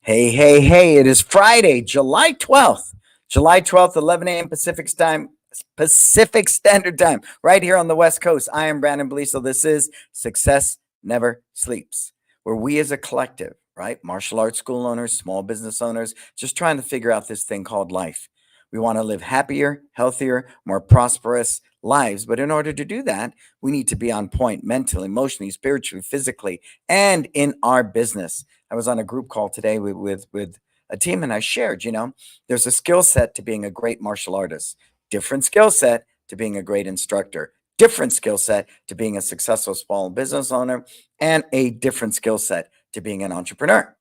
Hey, hey, hey, it is Friday, July 12th. July 12th, 11 a.m. Pacific Standard Time, right here on the West Coast. I am Brannon Beliso. This is Success Never Sleeps, where we as a collective, right? Martial arts school owners, small business owners, just trying to figure out this thing called life. We want to live happier, healthier, more prosperous lives. But in order to do that, we need to be on point mentally, emotionally, spiritually, physically, and in our business. I was on a group call today with a team, and I shared, there's a skill set to being a great martial artist, different skill set to being a great instructor, different skill set to being a successful small business owner, and a different skill set to being an entrepreneur.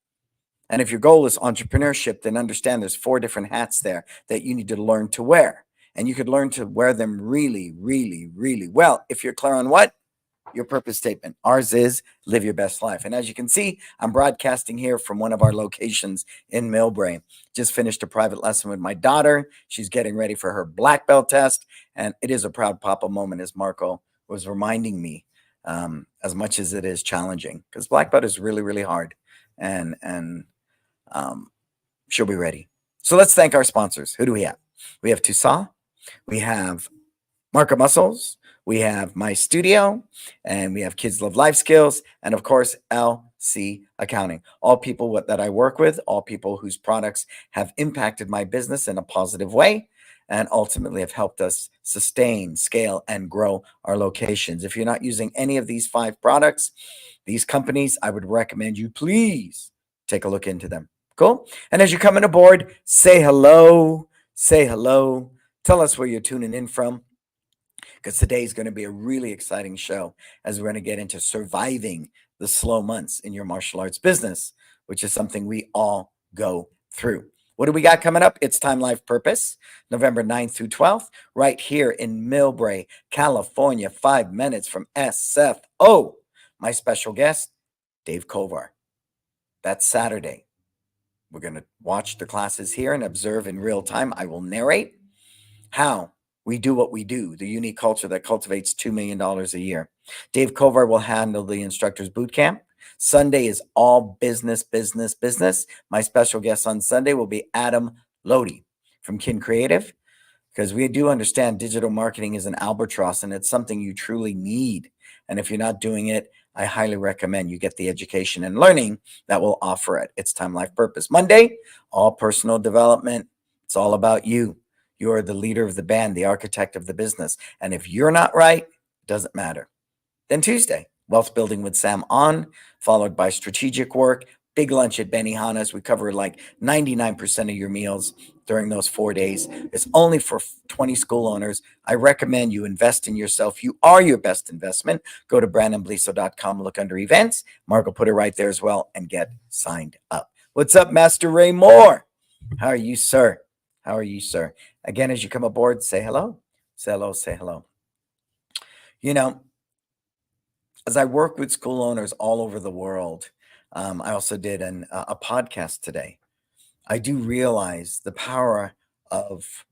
And if your goal is entrepreneurship, then understand there's four different hats there that you need to learn to wear. And you could learn to wear them really, really, really well if you're clear on what your purpose statement. Ours is live your best life. And as you can see, I'm broadcasting here from one of our locations in Millbrae. Just finished a private lesson with my daughter. She's getting ready for her black belt test. And it is a proud papa moment, as Marco was reminding me, as much as it is challenging, because black belt is really, really hard. And she'll be ready. So let's thank our sponsors. Who do we have? We have Tucson. We have Marco Muscles. We have My Studio, and we have Kids Love Life Skills, and of course, LC Accounting. All people that I work with, all people whose products have impacted my business in a positive way, and ultimately have helped us sustain, scale, and grow our locations. If you're not using any of these 5 products, these companies, I would recommend you please take a look into them. Cool? And as you're coming aboard, say hello. Say hello. Tell us where you're tuning in from, because today is going to be a really exciting show as we're going to get into surviving the slow months in your martial arts business, which is something we all go through. What do we got coming up? It's Time Life Purpose, November 9th through 12th, right here in Millbrae, California, 5 minutes from SFO. My special guest, Dave Kovar. That's Saturday. We're going to watch the classes here and observe in real time. I will narrate how we do what we do, the unique culture that cultivates $2 million a year. Dave Kovar will handle the instructors boot camp. Sunday is all business, business, business. My special guest on Sunday will be Adam Lodi from Kin Creative, because we do understand digital marketing is an albatross and it's something you truly need. And if you're not doing it, I highly recommend you get the education and learning that will offer it. It's Time Life Purpose. Monday, all personal development. It's all about you. You are the leader of the band, the architect of the business. And if you're not right, it doesn't matter. Then Tuesday, Wealth Building with Sam on, followed by strategic work, big lunch at Benihana's. We cover like 99% of your meals during those 4 days. It's only for 20 school owners. I recommend you invest in yourself. You are your best investment. Go to brandonbeliso.com, look under events. Mark will put it right there as well, and get signed up. What's up, Master Ray Moore? How are you, sir? How are you, sir? Again, as you come aboard, say hello. Say hello, say hello. As I work with school owners all over the world, I also did a podcast today. I do realize the power of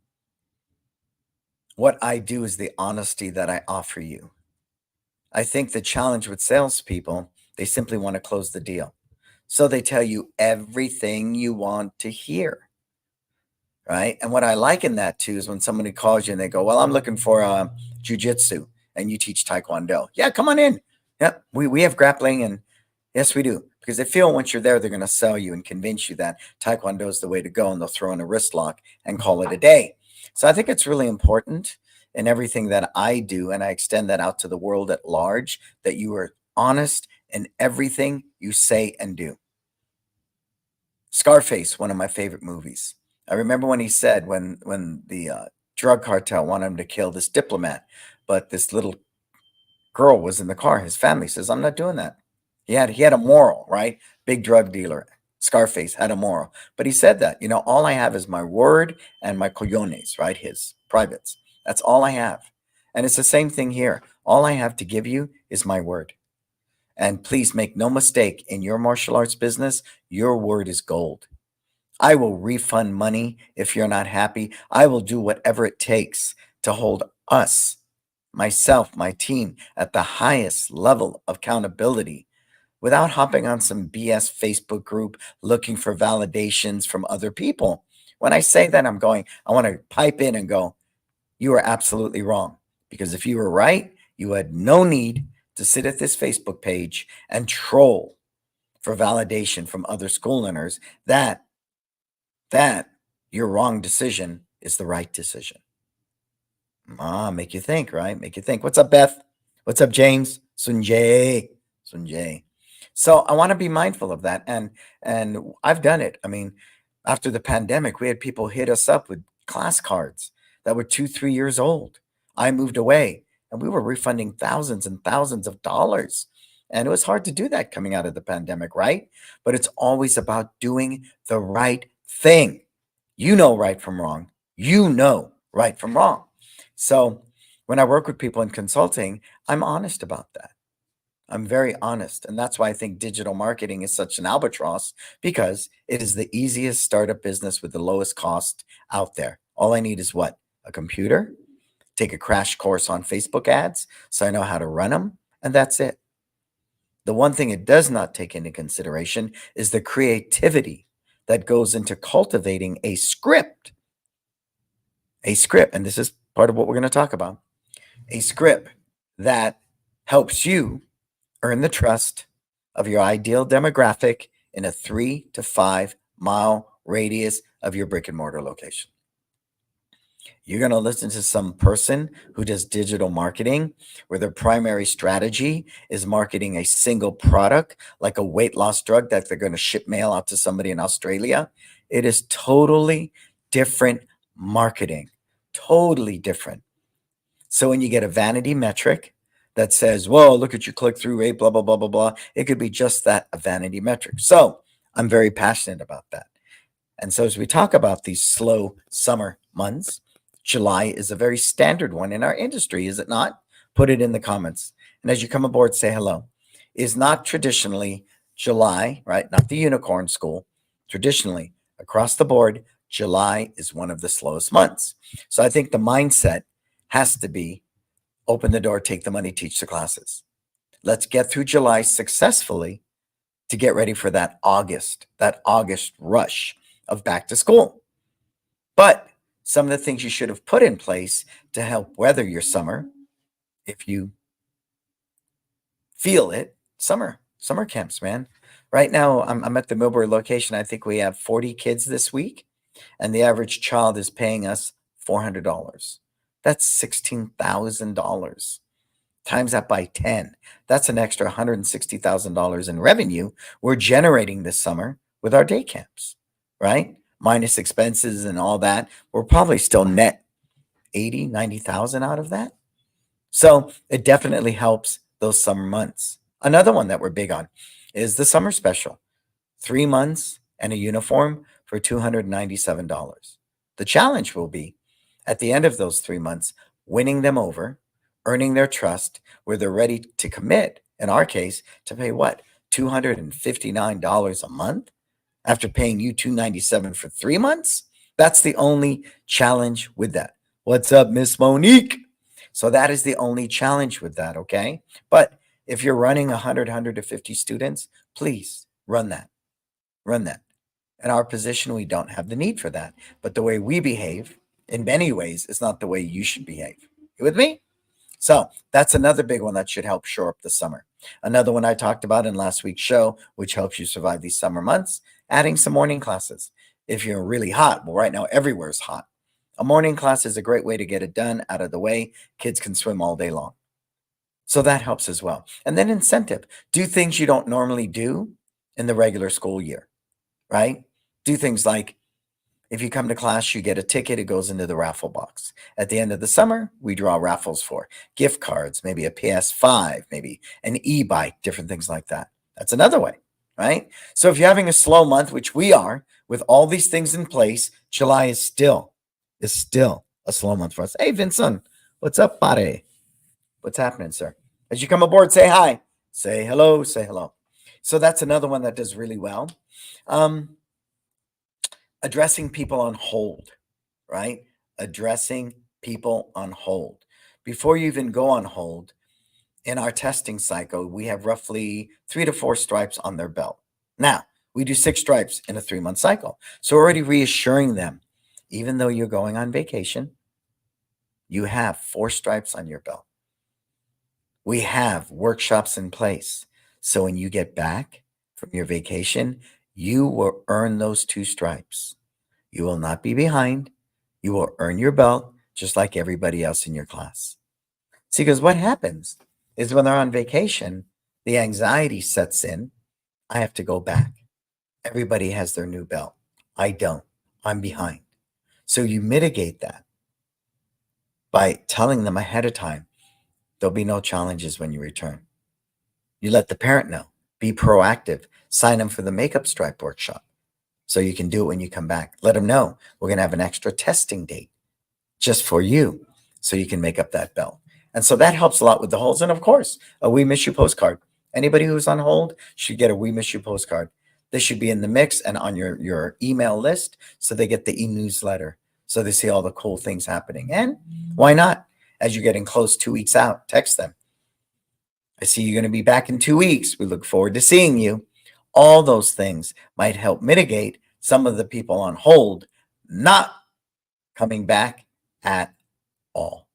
what I do is the honesty that I offer you. I think the challenge with salespeople, they simply want to close the deal. So they tell you everything you want to hear. Right. And what I like in that too is when somebody calls you and they go, well, I'm looking for jujitsu and you teach taekwondo. Yeah, come on in. Yeah, we have grappling, and yes, we do. Because they feel once you're there, they're going to sell you and convince you that taekwondo is the way to go, and they'll throw in a wrist lock and call it a day. So I think it's really important in everything that I do, and I extend that out to the world at large, that you are honest in everything you say and do. Scarface, one of my favorite movies. I remember when he said when the drug cartel wanted him to kill this diplomat, but this little girl was in the car. His family says, I'm not doing that. He had a moral, right? Big drug dealer. Scarface had a moral. But he said that, all I have is my word and my cojones, right? His privates. That's all I have. And it's the same thing here. All I have to give you is my word. And please make no mistake, in your martial arts business, your word is gold. I will refund money if you're not happy. I will do whatever it takes to hold us, myself, my team, at the highest level of accountability without hopping on some BS Facebook group looking for validations from other people. When I say that, I want to pipe in and go, you are absolutely wrong. Because if you were right, you had no need to sit at this Facebook page and troll for validation from other school owners that your wrong decision is the right decision. Make you think, right? Make you think. What's up, Beth? What's up, James? Sunjay. Sunjay. So I want to be mindful of that. And I've done it. I mean, after the pandemic, we had people hit us up with class cards that were 2, 3 years old. I moved away and we were refunding thousands and thousands of dollars. And it was hard to do that coming out of the pandemic, right? But it's always about doing the right thing. You know right from wrong. You know right from wrong. So when I work with people in consulting, I'm honest about that. I'm very honest. And that's why I think digital marketing is such an albatross, because it is the easiest startup business with the lowest cost out there. All I need is what? A computer, take a crash course on Facebook ads so I know how to run them, and that's it. The one thing it does not take into consideration is the creativity that goes into cultivating a script. And this is part of what we're going to talk about. A script that helps you earn the trust of your ideal demographic in a 3 to 5 mile radius of your brick and mortar location. You're going to listen to some person who does digital marketing where their primary strategy is marketing a single product, like a weight loss drug that they're going to ship mail out to somebody in Australia. It is totally different marketing, totally different. So when you get a vanity metric that says, whoa, look at your click-through rate, blah, blah, blah, blah, blah, it could be just that, a vanity metric. So I'm very passionate about that. And so as we talk about these slow summer months, July is a very standard one in our industry, is it not? Put it in the comments. And as you come aboard, say hello. Is not traditionally July, right? Not the unicorn school. Traditionally, across the board, July is one of the slowest months. So I think the mindset has to be open the door, take the money, teach the classes. Let's get through July successfully to get ready for that August rush of back to school. But some of the things you should have put in place to help weather your summer, if you feel it, summer camps, man. Right now, I'm at the Millbury location. I think we have 40 kids this week, and the average child is paying us $400. That's $16,000. Times that by 10. That's an extra $160,000 in revenue we're generating this summer with our day camps, right? Minus expenses and all that. We're probably still net 80, 90,000 out of that. So it definitely helps those summer months. Another one that we're big on is the summer special. 3 months and a uniform for $297. The challenge will be at the end of those 3 months, winning them over, earning their trust, where they're ready to commit, in our case, to pay what? $259 a month after paying you $297 for 3 months? That's the only challenge with that. What's up, Miss Monique? So that is the only challenge with that, okay? But if you're running 150 students, please run that. Run that. In our position, we don't have the need for that. But the way we behave, in many ways, is not the way you should behave. You with me? So that's another big one that should help shore up the summer. Another one I talked about in last week's show, which helps you survive these summer months, adding some morning classes. If you're really hot, well, right now everywhere's hot. A morning class is a great way to get it done, out of the way. Kids can swim all day long. So that helps as well. And then incentive. Do things you don't normally do in the regular school year, right? Do things like, if you come to class, you get a ticket, it goes into the raffle box. At the end of the summer, we draw raffles for gift cards, maybe a PS5, maybe an e-bike, different things like that. That's another way, right? So if you're having a slow month, which we are, with all these things in place, July is still a slow month for us. Hey, Vincent, what's up, buddy? What's happening, sir? As you come aboard, say hi, say hello, say hello. So that's another one that does really well. Addressing people on hold, right? Addressing people on hold. Before you even go on hold, in our testing cycle, we have roughly 3 to 4 stripes on their belt. Now, we do 6 stripes in a 3-month cycle. So we're already reassuring them, even though you're going on vacation, you have 4 stripes on your belt. We have workshops in place. So when you get back from your vacation, you will earn those 2 stripes. You will not be behind. You will earn your belt just like everybody else in your class. See, because what happens is when they're on vacation, the anxiety sets in. I have to go back. Everybody has their new belt. I don't. I'm behind. So you mitigate that by telling them ahead of time, there'll be no challenges when you return. You let the parent know. Be proactive. Sign them for the makeup stripe workshop so you can do it when you come back. Let them know we're going to have an extra testing date just for you so you can make up that belt. And so that helps a lot with the holds. And of course, a We Miss You postcard. Anybody who's on hold should get a We Miss You postcard. They should be in the mix and on your email list so they get the e-newsletter. So they see all the cool things happening. And why not? As you're getting close 2 weeks out, text them. I see you're going to be back in 2 weeks. We look forward to seeing you. All those things might help mitigate some of the people on hold not coming back at all.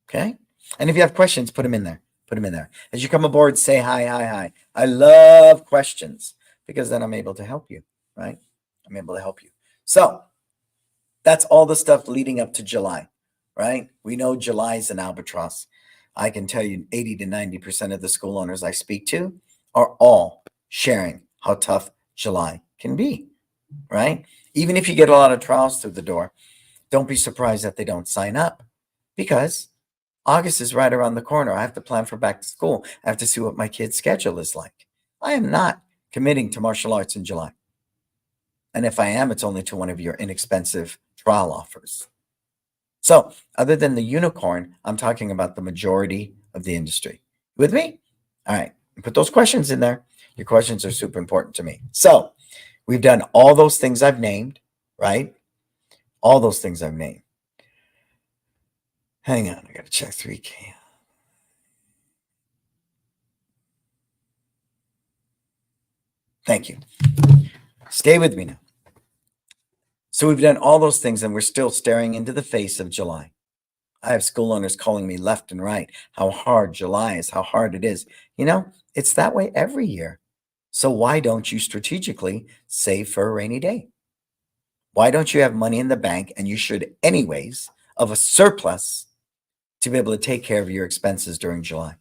Okay? And if you have questions, put them in there. Put them in there. As you come aboard, say hi, hi, hi. I love questions because then I'm able to help you, right? I'm able to help you. So that's all the stuff leading up to July, right? We know July is an albatross. I can tell you 80 to 90% of the school owners I speak to are all sharing how tough July can be, right? Even if you get a lot of trials through the door, don't be surprised that they don't sign up because August is right around the corner. I have to plan for back to school. I have to see what my kid's schedule is like. I am not committing to martial arts in July. And if I am, it's only to one of your inexpensive trial offers. So other than the unicorn, I'm talking about the majority of the industry. With me? All right. Put those questions in there. Your questions are super important to me. So we've done all those things I've named, right? All those things I've named. Hang on. I got to check 3K. Thank you. Stay with me now. So we've done all those things and we're still staring into the face of July. I have school owners calling me left and right how hard July is, how hard it is. You know, it's that way every year. So why don't you strategically save for a rainy day? Why don't you have money in the bank, and you should anyways, of a surplus to be able to take care of your expenses during July,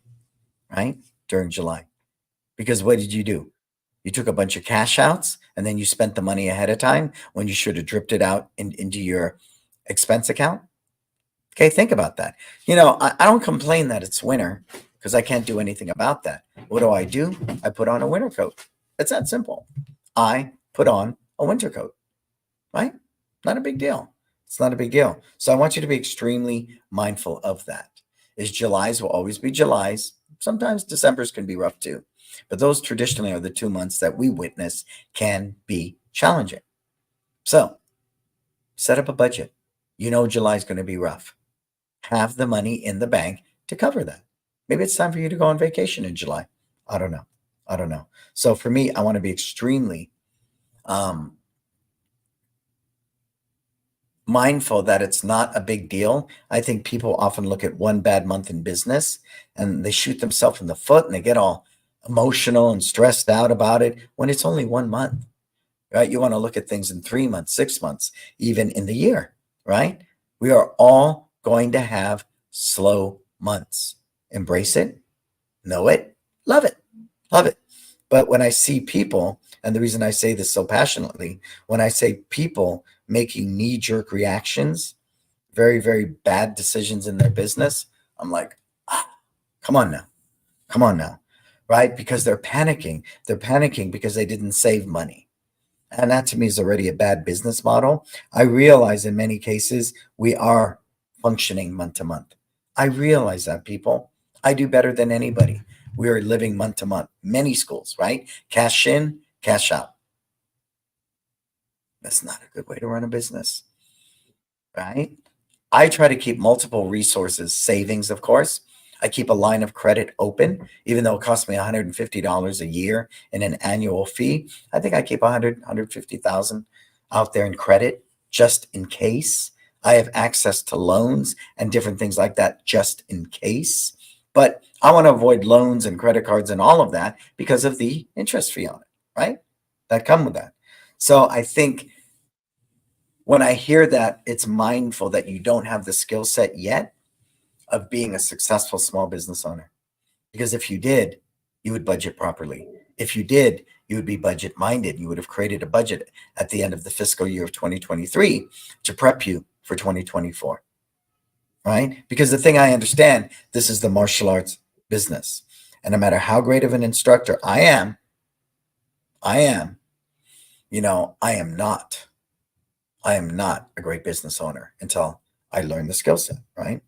right? During July. Because what did you do? You took a bunch of cash outs and then you spent the money ahead of time when you should have dripped it out into your expense account. Okay, think about that. You know, I don't complain that it's winter because I can't do anything about that. What do? I put on a winter coat. It's that simple. I put on a winter coat, right? Not a big deal. It's not a big deal. So I want you to be extremely mindful of that. Is July's will always be July's. Sometimes December's can be rough too. But those traditionally are the 2 months that we witness can be challenging. So set up a budget. You know July's going to be rough. Have the money in the bank to cover that. Maybe it's time for you to go on vacation in July. I don't know. I don't know. So for me, I want to be extremely mindful that it's not a big deal. I think people often look at one bad month in business and they shoot themselves in the foot and they get all emotional and stressed out about it when it's only 1 month, right? You want to look at things in 3 months, 6 months, even in the year, right? We are all going to have slow months. Embrace it, know it, love it, love it. But when I see people, and the reason I say this so passionately, when I say people making knee-jerk reactions, very, very bad decisions in their business, I'm like, come on now. Come on now, right? Because they're panicking. They're panicking because they didn't save money. And that to me is already a bad business model. I realize in many cases we are functioning month to month. I realize that, people. I do better than anybody. We are living month to month. Many schools, right? Cash in, cash out. That's not a good way to run a business, right? I try to keep multiple resources, savings, of course. I keep a line of credit open, even though it costs me $150 a year in an annual fee. I think I keep 150,000 out there in credit just in case. I have access to loans and different things like that just in case. But I want to avoid loans and credit cards and all of that because of the interest fee on it, right? That come with that. So I think when I hear that, it's mindful that you don't have the skill set yet of being a successful small business owner. Because if you did, you would budget properly. If you did, you would be budget minded. You would have created a budget at the end of the fiscal year of 2023 to prep you for 2024, right? Because the thing I understand, this is the martial arts business. And no matter how great of an instructor I am, I am not a great business owner until I learn the skill set, right?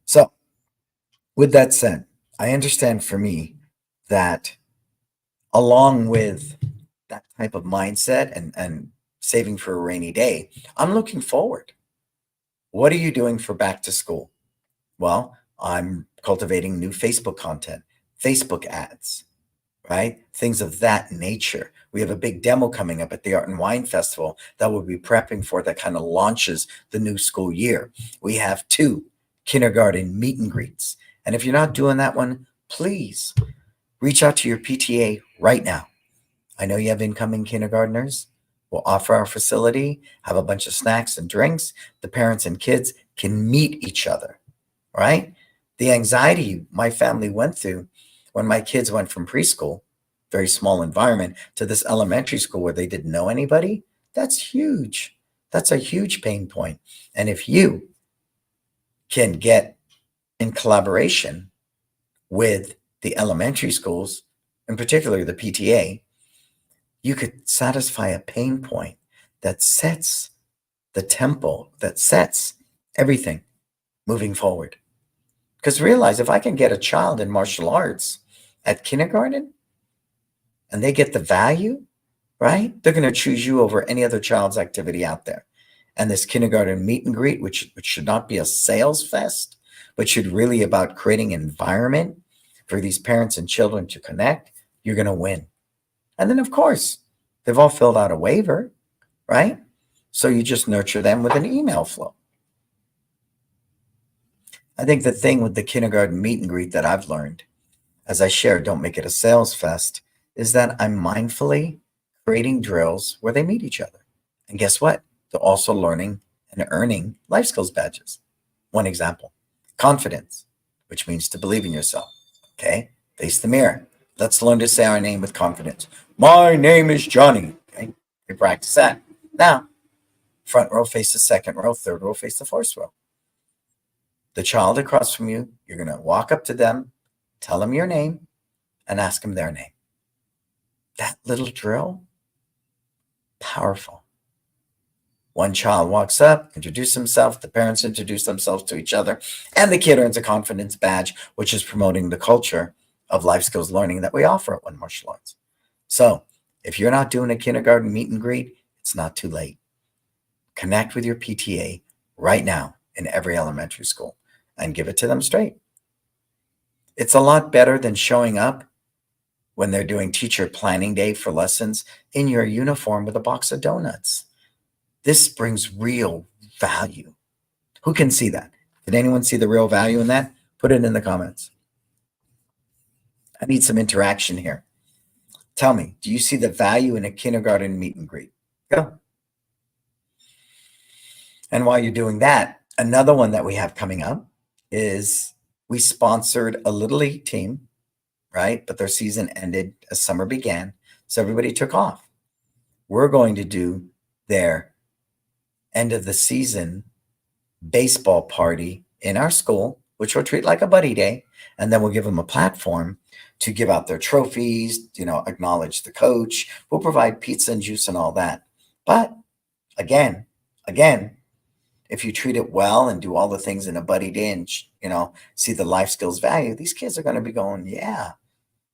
So with that said, I understand for me that along with that type of mindset and saving for a rainy day, I'm looking forward. What are you doing for back to school? Well, I'm cultivating new Facebook content, Facebook ads, right? Things of that nature. We have a big demo coming up at the Art and Wine Festival that we'll be prepping for that kind of launches the new school year. We have 2 kindergarten meet and greets. And if you're not doing that one, please reach out to your PTA right now. I know you have incoming kindergartners. We'll offer our facility, have a bunch of snacks and drinks. The parents and kids can meet each other, right? The anxiety my family went through when my kids went from preschool, very small environment, to this elementary school where they didn't know anybody, that's huge. That's a huge pain point. And if you can get in collaboration with the elementary schools, in particular the PTA, you could satisfy a pain point that sets the tempo, that sets everything moving forward. Because realize if I can get a child in martial arts at kindergarten and they get the value, right? They're going to choose you over any other child's activity out there. And this kindergarten meet and greet, which should not be a sales fest, but should really about creating an environment for these parents and children to connect, you're going to win. And then, of course, they've all filled out a waiver, right? So you just nurture them with an email flow. I think the thing with the kindergarten meet and greet that I've learned, as I shared, don't make it a sales fest, is that I'm mindfully creating drills where they meet each other. And guess what? They're also learning and earning life skills badges. One example, confidence, which means to believe in yourself. Okay, face the mirror. Let's learn to say our name with confidence. My name is Johnny. Okay, we practice that. Now, front row face the second row, third row face the fourth row. The child across from you, you're going to walk up to them, tell them your name, and ask them their name. That little drill, powerful. One child walks up, introduce himself, the parents introduce themselves to each other, and the kid earns a confidence badge, which is promoting the culture of life skills learning that we offer at One Martial Arts. So if you're not doing a kindergarten meet and greet, it's not too late. Connect with your PTA right now in every elementary school and give it to them straight. It's a lot better than showing up when they're doing teacher planning day for lessons in your uniform with a box of donuts. This brings real value. Who can see that? Did anyone see the real value in that? Put it in the comments. I need some interaction here. Tell me, do you see the value in a kindergarten meet and greet? Go. And while you're doing that, another one that we have coming up is we sponsored a Little League team, right? But their season ended as summer began. So everybody took off. We're going to do their end of the season baseball party in our school, which we'll treat like a buddy day. And then we'll give them a platform to give out their trophies, acknowledge the coach. We'll provide pizza and juice and all that. But again, if you treat it well and do all the things in a buddy day and, see the life skills value, these kids are going to be going, yeah,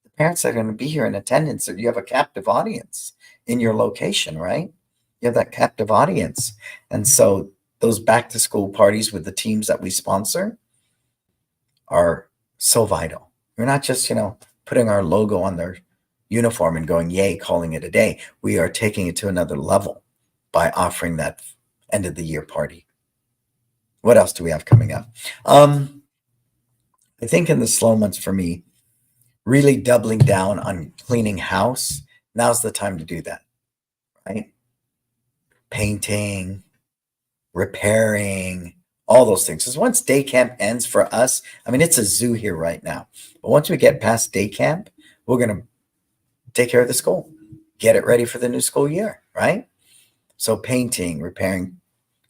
the parents are going to be here in attendance. Or you have a captive audience in your location, right? You have that captive audience. And so those back to school parties with the teams that we sponsor, are so vital. We're not just, putting our logo on their uniform and going, yay, calling it a day. We are taking it to another level by offering that end of the year party. What else do we have coming up? I think in the slow months for me, really doubling down on cleaning house. Now's the time to do that, right? Painting, repairing, all those things. Because once day camp ends for us, I mean, it's a zoo here right now. But once we get past day camp, we're going to take care of the school, get it ready for the new school year, right? So painting, repairing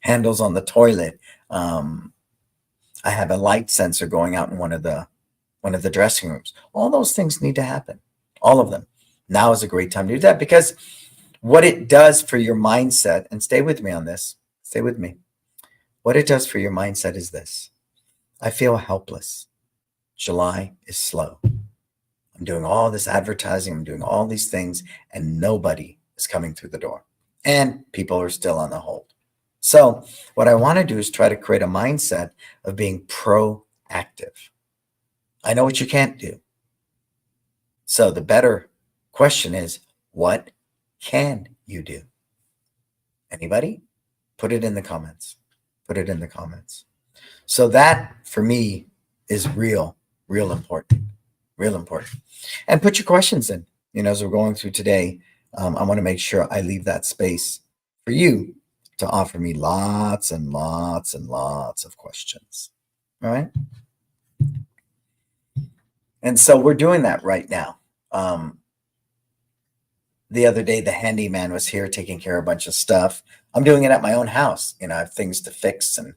handles on the toilet. I have a light sensor going out in one of the dressing rooms. All those things need to happen. All of them. Now is a great time to do that because what it does for your mindset, and stay with me on this, stay with me. What it does for your mindset is this. I feel helpless. July is slow. I'm doing all this advertising, I'm doing all these things, and nobody is coming through the door. And people are still on the hold. So what I want to do is try to create a mindset of being proactive. I know what you can't do. So the better question is, what can you do? Anybody? Put it in the comments. Put it in the comments. So that for me is real important. Real important. And put your questions in. As we're going through today, I want to make sure I leave that space for you to offer me lots and lots and lots of questions. All right. And so we're doing that right now. The other day, the handyman was here taking care of a bunch of stuff. I'm doing it at my own house. I have things to fix. And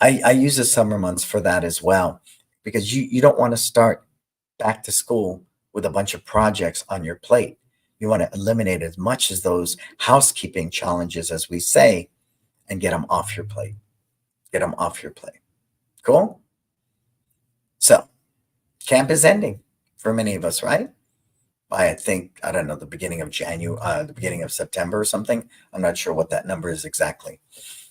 I use the summer months for that as well, because you don't want to start back to school with a bunch of projects on your plate. You want to eliminate as much as those housekeeping challenges, as we say, and get them off your plate. Get them off your plate. Cool? So camp is ending for many of us, right? By, I think, I don't know, the beginning of January, the beginning of September or something. I'm not sure what that number is exactly.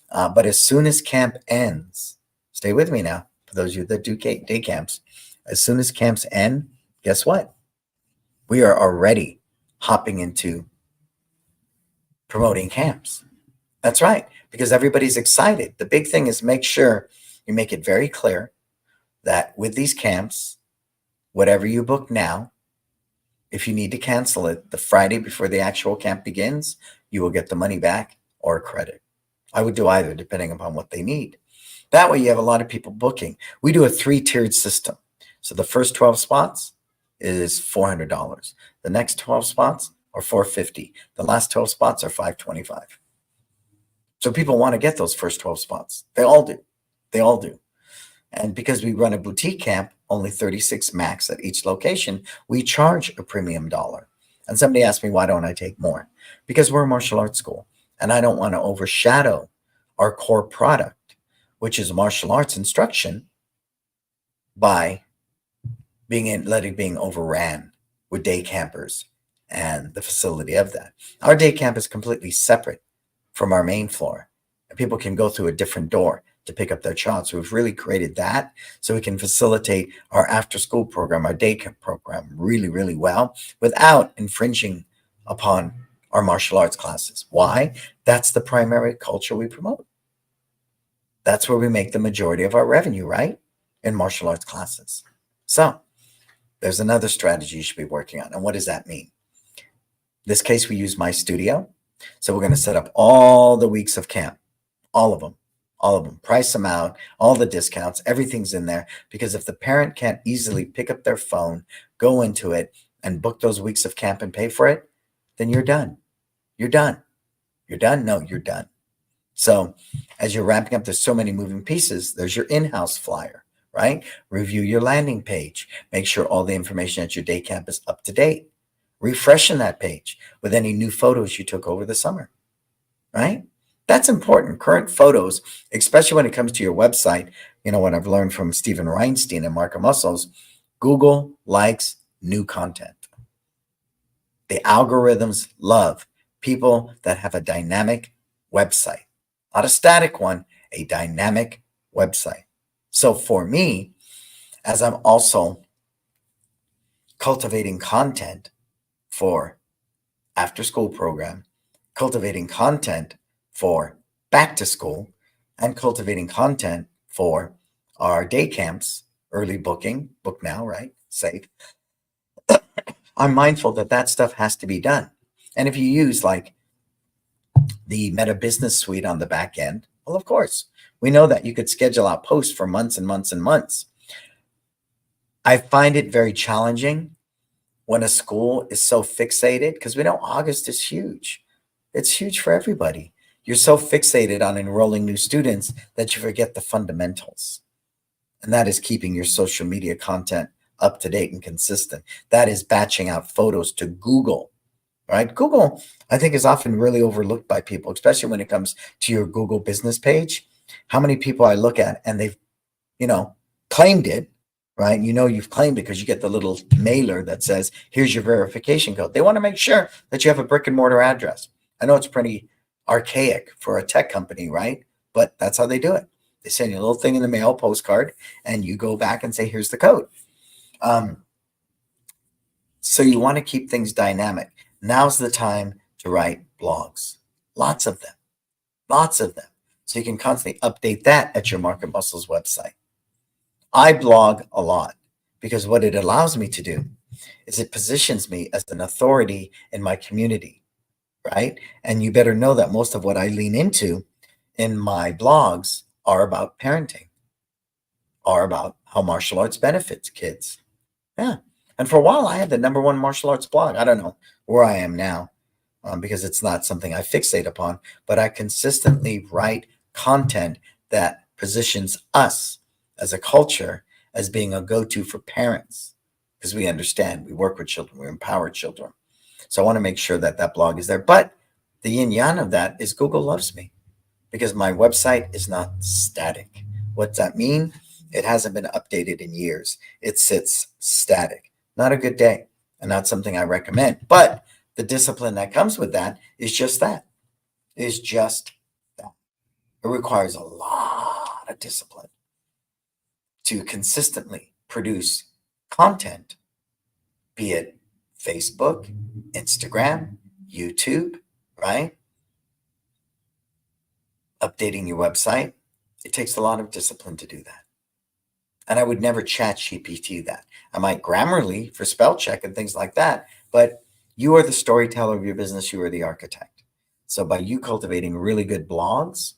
But as soon as camp ends, stay with me now, for those of you that do day camps, as soon as camps end, guess what? We are already hopping into promoting camps. That's right, because everybody's excited. The big thing is make sure you make it very clear that with these camps, whatever you book now, if you need to cancel it the Friday before the actual camp begins, you will get the money back or credit. I would do either, depending upon what they need. That way you have a lot of people booking. We do a 3-tiered system. So the first 12 spots is $400. The next 12 spots are $450. The last 12 spots are $525. So people want to get those first 12 spots. They all do. They all do. And because we run a boutique camp, only 36 max at each location, we charge a premium dollar. And somebody asked me, why don't I take more? Because we're a martial arts school, and I don't want to overshadow our core product, which is martial arts instruction, by being overran with day campers and the facility of that. Our day camp is completely separate from our main floor, and people can go through a different door to pick up their child. So we've really created that so we can facilitate our after school program, our day camp program really, really well without infringing upon our martial arts classes. Why? That's the primary culture we promote. That's where we make the majority of our revenue, right? In martial arts classes. So there's another strategy you should be working on. And what does that mean? In this case, we use my studio. So we're going to set up all the weeks of camp, all of them, price them out, all the discounts, everything's in there. Because if the parent can't easily pick up their phone, go into it, and book those weeks of camp and pay for it, then you're done. You're done. You're done? No, you're done. So as you're ramping up, there's so many moving pieces. There's your in-house flyer, right? Review your landing page. Make sure all the information at your day camp is up to date. Refreshing that page with any new photos you took over the summer, right? That's important. Current photos, especially when it comes to your website. What I've learned from Stephen Reinstein and Mark Muscles, Google likes new content. The algorithms love people that have a dynamic website, not a static one, a dynamic website. So for me, as I'm also cultivating content for after school program, cultivating content for back to school, and cultivating content for our day camps, early booking, book now, right? Safe. I'm mindful that that stuff has to be done. And if you use like the Meta Business Suite on the back end, well, of course, we know that you could schedule out posts for months and months and months. I find it very challenging when a school is so fixated because we know August is huge. It's huge for everybody. You're so fixated on enrolling new students that you forget the fundamentals. And that is keeping your social media content up to date and consistent. That is batching out photos to Google, right? Google, I think, is often really overlooked by people, especially when it comes to your Google business page. How many people I look at and they've, you know, claimed it, right? You know, you've claimed it because you get the little mailer that says, here's your verification code. They want to make sure that you have a brick and mortar address. I know it's pretty archaic for a tech company, right? But that's how they do it. They send you a little thing in the mail, postcard, and you go back and say, here's the code. So you want to keep things dynamic. Now's the time to write blogs. Lots of them. Lots of them. So you can constantly update that at your Market Muscles website. I blog a lot because what it allows me to do is it positions me as an authority in my community, right? And you better know that most of what I lean into in my blogs are about parenting, are about how martial arts benefits kids. Yeah. And for a while, I had the #1 martial arts blog. I don't know where I am now because it's not something I fixate upon, but I consistently write content that positions us as a culture as being a go-to for parents because we understand, we work with children, we empower children. So I want to make sure that that blog is there. But the yin yang of that is Google loves me because my website is not static. What's that mean? It hasn't been updated in years. It sits static. Not a good day and not something I recommend. But the discipline that comes with that is just that. Is just that. It requires a lot of discipline to consistently produce content, be it Facebook, Instagram, YouTube, right? Updating your website. It takes a lot of discipline to do that. And I would never chat GPT that. I might Grammarly for spell check and things like that, but you are the storyteller of your business. You are the architect. So by you cultivating really good blogs,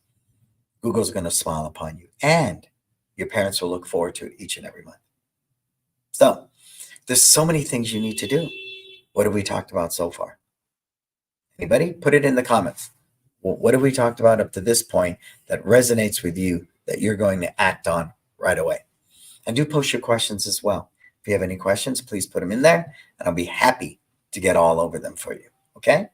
Google's going to smile upon you and your parents will look forward to it each and every month. So there's so many things you need to do. What have we talked about so far? Anybody? Put it in the comments. What have we talked about up to this point that resonates with you that you're going to act on right away? And do post your questions as well. If you have any questions, please put them in there and I'll be happy to get all over them for you. Okay.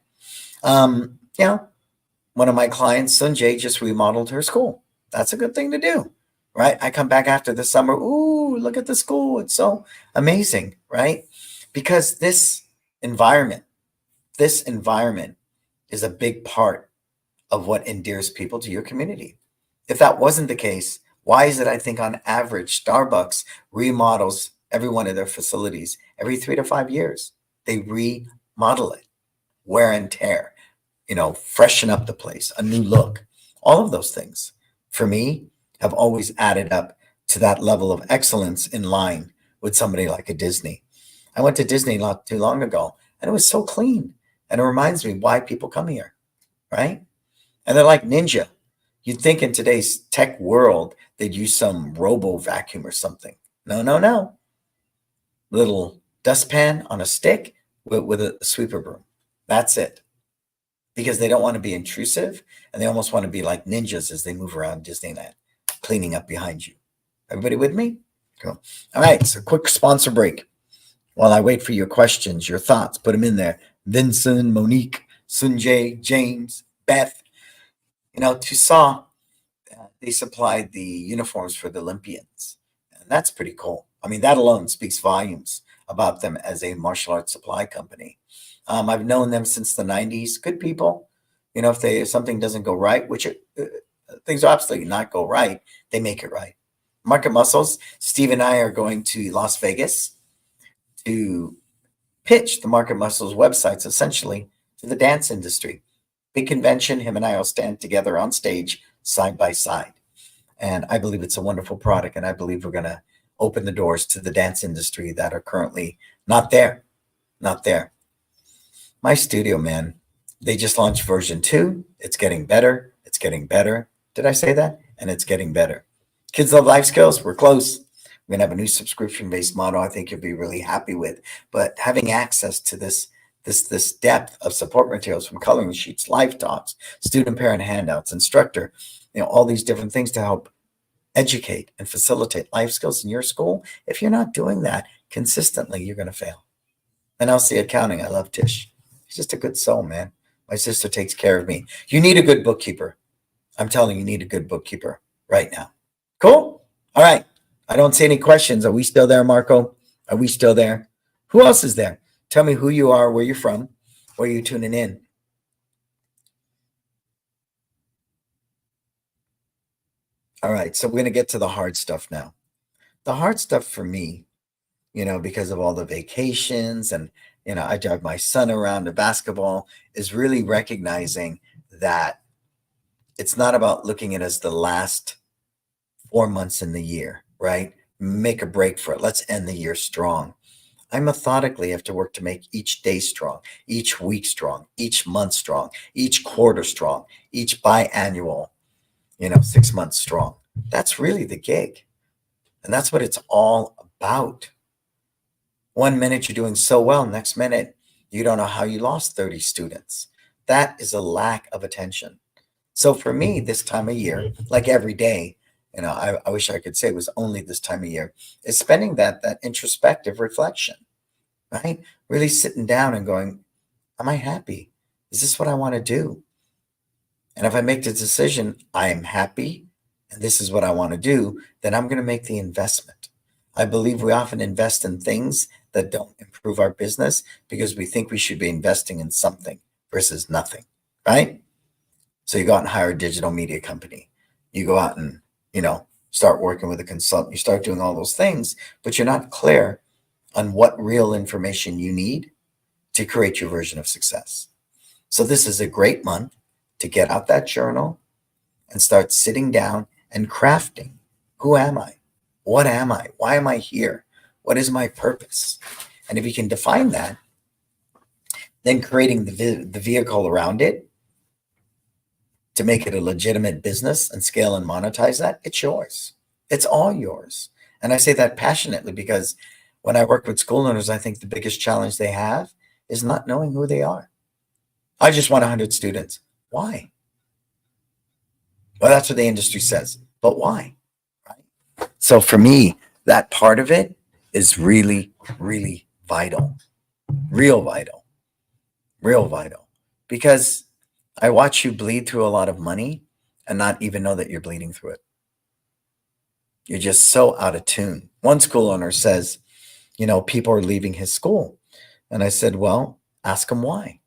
One of my clients, Sunjay, just remodeled her school. That's a good thing to do, right? I come back after the summer. Ooh, look at the school. It's so amazing, right? Because this environment is a big part of what endears people to your community. If that wasn't the case, why is it I think on average Starbucks remodels every one of their facilities every 3 to 5 years? They remodel it, wear and tear, freshen up the place, a new look. All of those things, for me, have always added up to that level of excellence in line with somebody like a Disney. I went to Disney not too long ago, and it was so clean. And it reminds me why people come here, right? And they're like ninja. You'd think in today's tech world, they'd use some robo vacuum or something. No, no, no. Little dustpan on a stick with a sweeper broom. That's it. Because they don't want to be intrusive and they almost want to be like ninjas as they move around Disneyland, cleaning up behind you. Everybody with me? Cool. All right, so quick sponsor break. While I wait for your questions, your thoughts, put them in there. Vincent, Monique, Sunjay, James, Beth, Toussaint, they supplied the uniforms for the Olympians. And that's pretty cool. I mean, that alone speaks volumes about them as a martial arts supply company. I've known them since the 90s. Good people. If something doesn't go right, which things absolutely not go right, they make it right. Market Muscles, Steve and I are going to Las Vegas to pitch the Market Muscles websites essentially to the dance industry. Big convention, him and I will stand together on stage side by side. And I believe it's a wonderful product. And I believe we're going to open the doors to the dance industry that are currently not there. Not there. My studio, man, they just launched version 2. It's getting better. It's getting better. Did I say that? And it's getting better. Kids Love Life Skills, we're close. We're going to have a new subscription-based model I think you'll be really happy with. But having access to this depth of support materials from coloring sheets, live talks, student parent handouts, instructor, all these different things to help educate and facilitate life skills in your school. If you're not doing that consistently, you're going to fail. And LC Accounting, I love Tish. She's just a good soul, man. My sister takes care of me. You need a good bookkeeper. I'm telling you, you need a good bookkeeper right now. Cool? All right. I don't see any questions. Are we still there, Marco? Are we still there? Who else is there? Tell me who you are, where you're from, where you're tuning in. All right. So we're going to get to the hard stuff now. The hard stuff for me, because of all the vacations and, I drive my son around to basketball, is really recognizing that it's not about looking at it as the last 4 months in the year, right? Make a break for it. Let's end the year strong. I methodically have to work to make each day strong, each week strong, each month strong, each quarter strong, each biannual, 6 months strong. That's really the gig. And that's what it's all about. 1 minute you're doing so well, next minute you don't know how you lost 30 students. That is a lack of attention. So for me, this time of year, like every day, I wish I could say it was only this time of year, is spending that introspective reflection, right? Really sitting down and going, am I happy? Is this what I want to do? And if I make the decision, I am happy, and this is what I want to do, then I'm going to make the investment. I believe we often invest in things that don't improve our business because we think we should be investing in something versus nothing, right? So you go out and hire a digital media company. You go out and, start working with a consultant. You start doing all those things, but you're not clear on what real information you need to create your version of success. So this is a great month to get out that journal and start sitting down and crafting. Who am I? What am I? Why am I here? What is my purpose? And if you can define that, then creating the vehicle around it to make it a legitimate business and scale and monetize that, it's yours. It's all yours. And I say that passionately because when I work with school owners, I think the biggest challenge they have is not knowing who they are. I just want 100 students. Why? Well, that's what the industry says. But why? Right? So for me, that part of it is really, really vital. Real vital. Real vital. Because I watch you bleed through a lot of money and not even know that you're bleeding through it. You're just so out of tune. One school owner says, people are leaving his school. And I said, well, ask them why.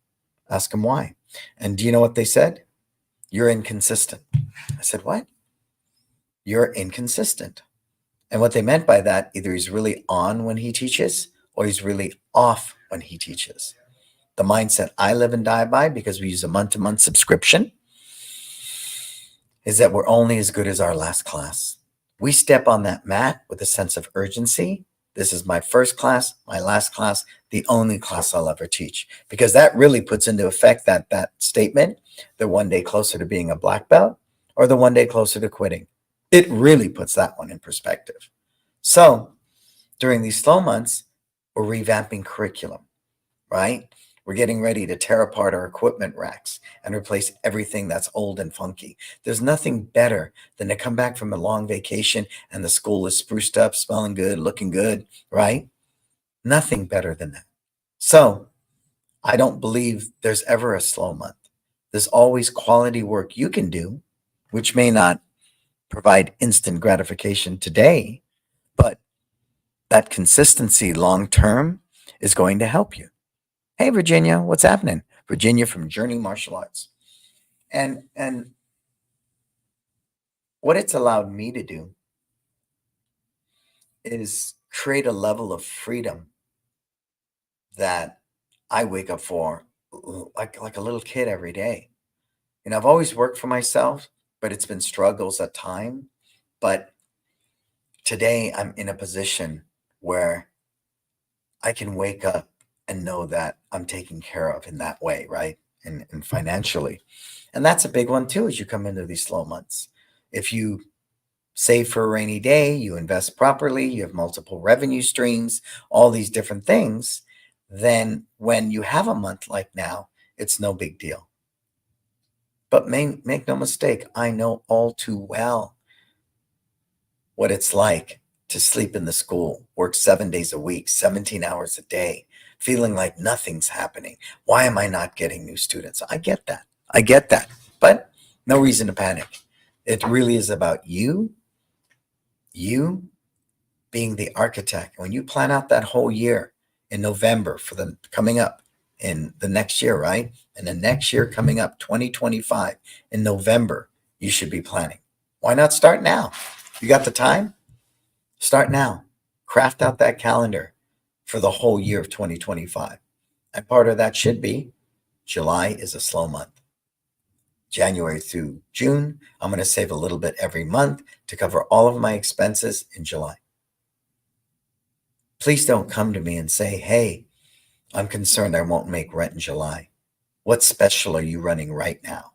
Ask them why. And do you know what they said? You're inconsistent. I said, what? You're inconsistent. And what they meant by that, either he's really on when he teaches or he's really off when he teaches. The mindset I live and die by, because we use a month-to-month subscription, is that we're only as good as our last class. We step on that mat with a sense of urgency. This is my first class, my last class, the only class I'll ever teach. Because that really puts into effect that statement, they're one day closer to being a black belt or the one day closer to quitting. It really puts that one in perspective. So during these slow months, we're revamping curriculum, right? We're getting ready to tear apart our equipment racks and replace everything that's old and funky. There's nothing better than to come back from a long vacation and the school is spruced up, smelling good, looking good, right? Nothing better than that. So I don't believe there's ever a slow month. There's always quality work you can do, which may not provide instant gratification today, but that consistency long term is going to help you. Hey, Virginia, what's happening? Virginia from Journey Martial Arts. And what it's allowed me to do is create a level of freedom that I wake up for like a little kid every day. And I've always worked for myself, but it's been struggles at time. But today I'm in a position where I can wake up and know that I'm taken care of in that way, right? And financially. And that's a big one too as you come into these slow months. If you save for a rainy day, you invest properly, you have multiple revenue streams, all these different things, then when you have a month like now, it's no big deal. But make no mistake, I know all too well what it's like to sleep in the school, work 7 days a week, 17 hours a day, feeling like nothing's happening. Why am I not getting new students? I get that. I get that. But no reason to panic. It really is about you being the architect. When you plan out that whole year in November for the coming up in the next year, right? And the next year coming up, 2025, in November, you should be planning. Why not start now? You got the time? Start now. Craft out that calendar for the whole year of 2025. And part of that should be July is a slow month. January through June, I'm going to save a little bit every month to cover all of my expenses in July. Please don't come to me and say, hey, I'm concerned I won't make rent in July. What special are you running right now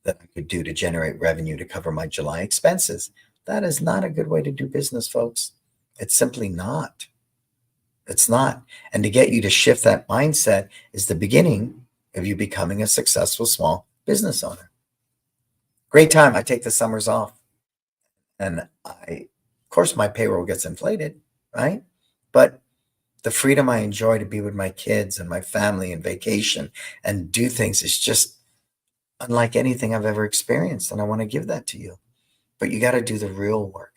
that I could do to generate revenue to cover my July expenses? That is not a good way to do business, folks. It's simply not. It's not. And to get you to shift that mindset is the beginning of you becoming a successful small business owner. Great time. I take the summers off. And of course, my payroll gets inflated, right? But the freedom I enjoy to be with my kids and my family and vacation and do things is just unlike anything I've ever experienced. And I want to give that to you. But you got to do the real work,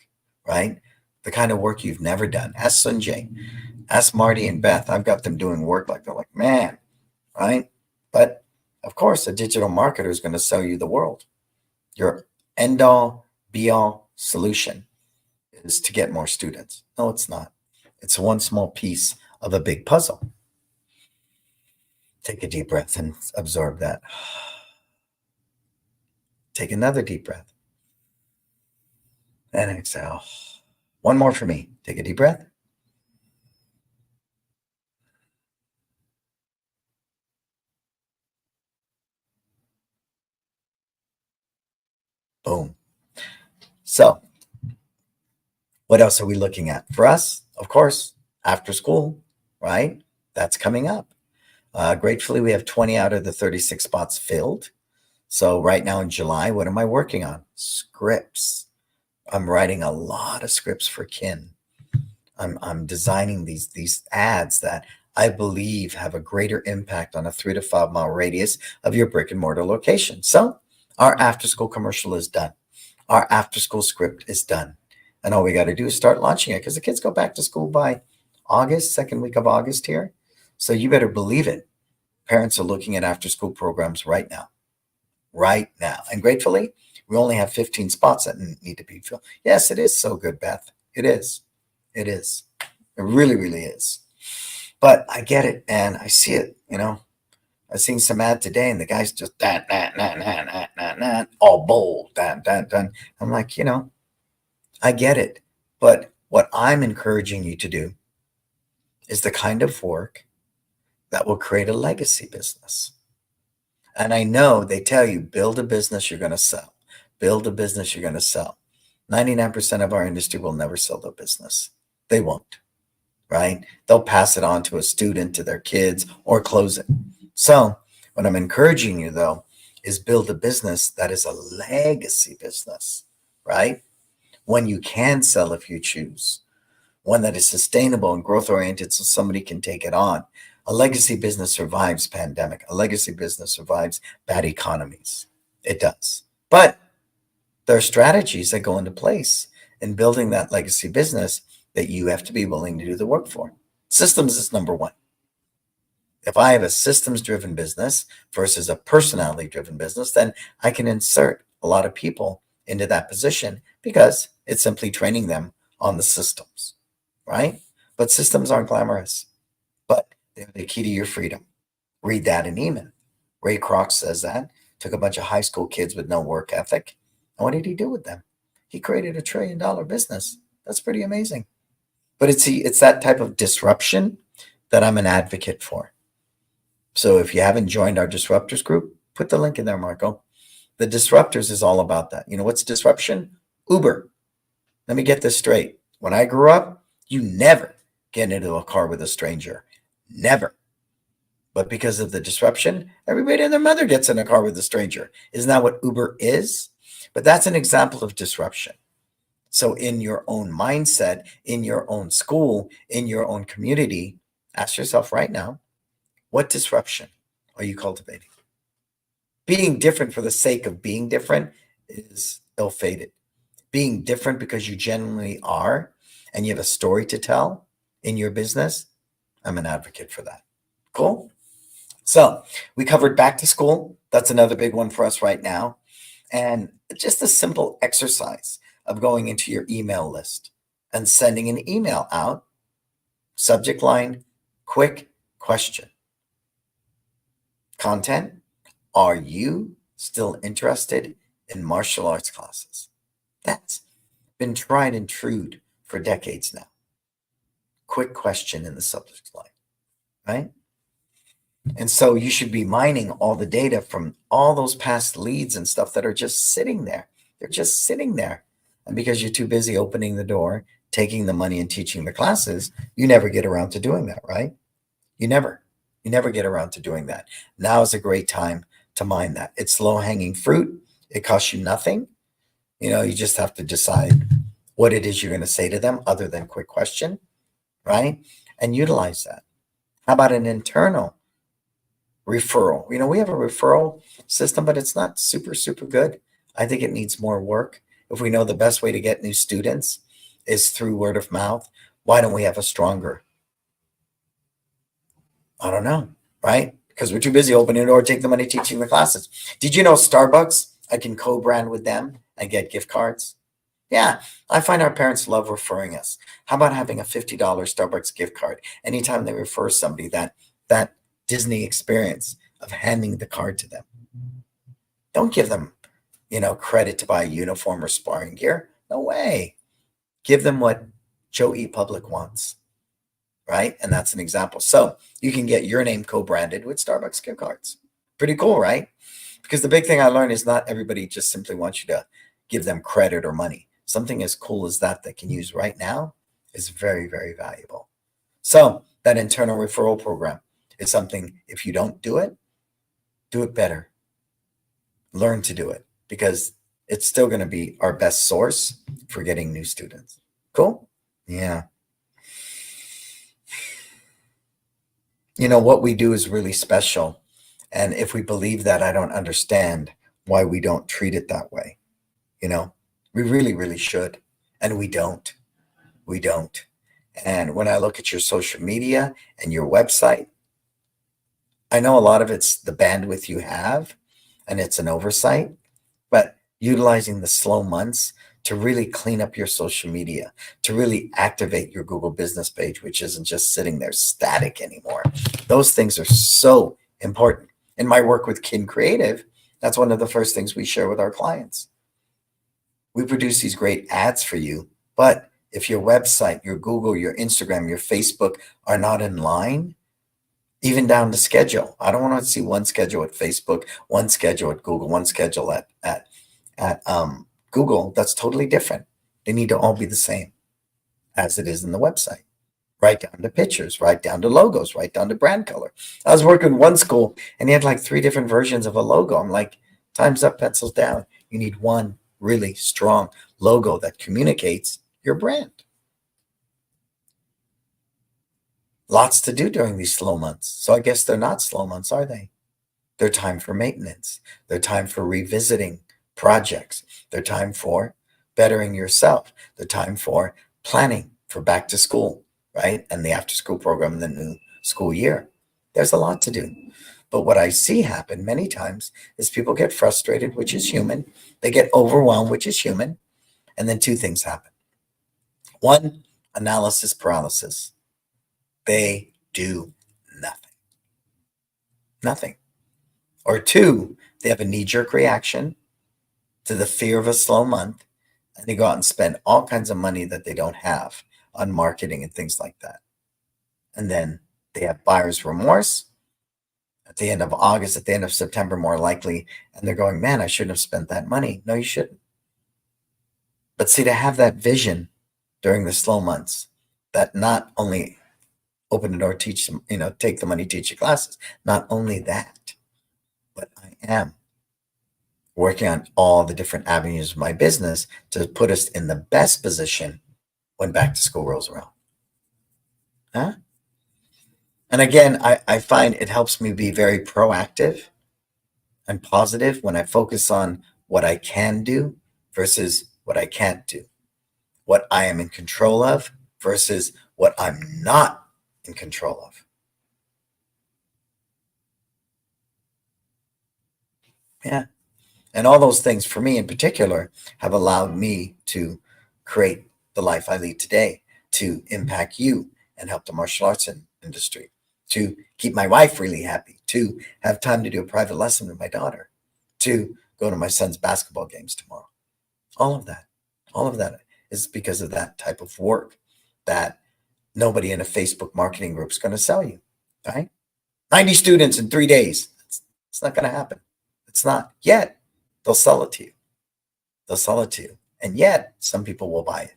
right? The kind of work you've never done. Ask Sunjay, ask Marty and Beth. I've got them doing work like they're like, man, right? But of course, a digital marketer is going to sell you the world. Your end all, be all solution is to get more students. No, it's not. It's one small piece of a big puzzle. Take a deep breath and absorb that. Take another deep breath and exhale. One more for me. Take a deep breath. Boom. So, what else are we looking at? For us, of course, after school, right? That's coming up. Gratefully, we have 20 out of the 36 spots filled. So right now in July, what am I working on? Scripts. I'm writing a lot of scripts for kin. I'm designing these ads that I believe have a greater impact on a 3 to 5 mile radius of your brick and mortar location. So our after school commercial is done. Our after school script is done. And all we got to do is start launching it because the kids go back to school by August, second week of August here. So you better believe it. Parents are looking at after school programs right now. Right now. And gratefully, we only have 15 spots that need to be filled. Yes, it is so good, Beth. It is. It is. It really, really is. But I get it, and I see it, I've seen some ad today, and the guy's just all bold, that. I'm like, I get it. But what I'm encouraging you to do is the kind of work that will create a legacy business. And I know they tell you, build a business you're going to sell. Build a business you're going to sell. 99% of our industry will never sell their business. They won't, right? They'll pass it on to a student, to their kids, or close it. So what I'm encouraging you, though, is build a business that is a legacy business, right? One you can sell if you choose. One that is sustainable and growth-oriented so somebody can take it on. A legacy business survives pandemic. A legacy business survives bad economies. It does. But there are strategies that go into place in building that legacy business that you have to be willing to do the work for. Systems is number one. If I have a systems-driven business versus a personality-driven business, then I can insert a lot of people into that position because it's simply training them on the systems. right? But systems aren't glamorous, but they're the key to your freedom. Read that in email. Ray Kroc says that. Took a bunch of high school kids with no work ethic. And what did he do with them? He created $1 trillion business. That's pretty amazing. But it's that type of disruption that I'm an advocate for. So if you haven't joined our disruptors group, put the link in there, Marco. The disruptors is all about that. You know what's disruption? Uber. Let me get this straight. When I grew up, you never get into a car with a stranger. Never. But because of the disruption, everybody and their mother gets in a car with a stranger. Isn't that what Uber is? But that's an example of disruption. So in your own mindset, in your own school, in your own community, ask yourself right now, what disruption are you cultivating? Being different for the sake of being different is ill-fated. Being different because you genuinely are and you have a story to tell in your business, I'm an advocate for that. Cool? So we covered back to school. That's another big one for us right now. And just a simple exercise of going into your email list and sending an email out, subject line, quick question. Content, are you still interested in martial arts classes? That's been tried and true for decades now. Quick question in the subject line, right? And so you should be mining all the data from all those past leads and stuff that are just sitting there. They're just sitting there. And because you're too busy opening the door, taking the money and teaching the classes, you never get around to doing that, right? You never get around to doing that. Now is a great time to mine that. It's low-hanging fruit. It costs you nothing. You just have to decide what it is you're going to say to them other than quick question, right? And utilize that. How about an internal referral? We have a referral system, but it's not super, super good. I think it needs more work. If we know the best way to get new students is through word of mouth, why don't we have a stronger? I don't know, right? Because we're too busy opening the door, take the money, teaching the classes. Did you know Starbucks, I can co-brand with them and get gift cards? Yeah, I find our parents love referring us. How about having a $50 Starbucks gift card anytime they refer somebody, that Disney experience of handing the card to them? Don't give them, credit to buy a uniform or sparring gear. No way. Give them what Joe E. Public wants, right? And that's an example. So you can get your name co-branded with Starbucks gift cards. Pretty cool, right? Because the big thing I learned is not everybody just simply wants you to give them credit or money. Something as cool as that can use right now is very, very valuable. So that internal referral program is something, if you don't do it better. Learn to do it because it's still going to be our best source for getting new students. Cool? Yeah. What we do is really special. And if we believe that, I don't understand why we don't treat it that way. We really, really should. And we don't. We don't. And when I look at your social media and your website, I know a lot of it's the bandwidth you have and it's an oversight, but utilizing the slow months to really clean up your social media, to really activate your Google business page, which isn't just sitting there static anymore. Those things are so important. In my work with Kin Creative, that's one of the first things we share with our clients. We produce these great ads for you, but if your website, your Google, your Instagram, your Facebook are not in line, even down to schedule. I don't want to see one schedule at Facebook, one schedule at Google, one schedule at Google. That's totally different. They need to all be the same as it is in the website. Right down to pictures, right down to logos, right down to brand color. I was working in one school and he had like 3 different versions of a logo. I'm like, time's up, pencils down. You need one really strong logo that communicates your brand. Lots to do during these slow months. So I guess they're not slow months, are they? They're time for maintenance. They're time for revisiting projects. They're time for bettering yourself. They're time for planning for back to school, right? And the after school program in the new school year. There's a lot to do. But what I see happen many times is people get frustrated, which is human. They get overwhelmed, which is human. And then 2 things happen. One, analysis paralysis. They do nothing. Nothing. Or two, they have a knee-jerk reaction to the fear of a slow month, and they go out and spend all kinds of money that they don't have on marketing and things like that. And then they have buyer's remorse at the end of August, at the end of September, more likely, and they're going, man, I shouldn't have spent that money. No, you shouldn't. But see, to have that vision during the slow months, that not only open the door, teach them, take the money, teach your classes, not only that, but I am working on all the different avenues of my business to put us in the best position when back to school rolls around. Huh? And again, I find it helps me be very proactive and positive when I focus on what I can do versus what I can't do, what I am in control of versus what I'm not in control of. Yeah. And all those things for me in particular have allowed me to create the life I lead today, to impact you and help the martial arts industry, to keep my wife really happy, to have time to do a private lesson with my daughter, to go to my son's basketball games tomorrow. All of that is because of that type of work that nobody in a Facebook marketing group is going to sell you, right? 90 students in 3 days. It's not going to happen. It's not yet. They'll sell it to you. They'll sell it to you. And yet, some people will buy it.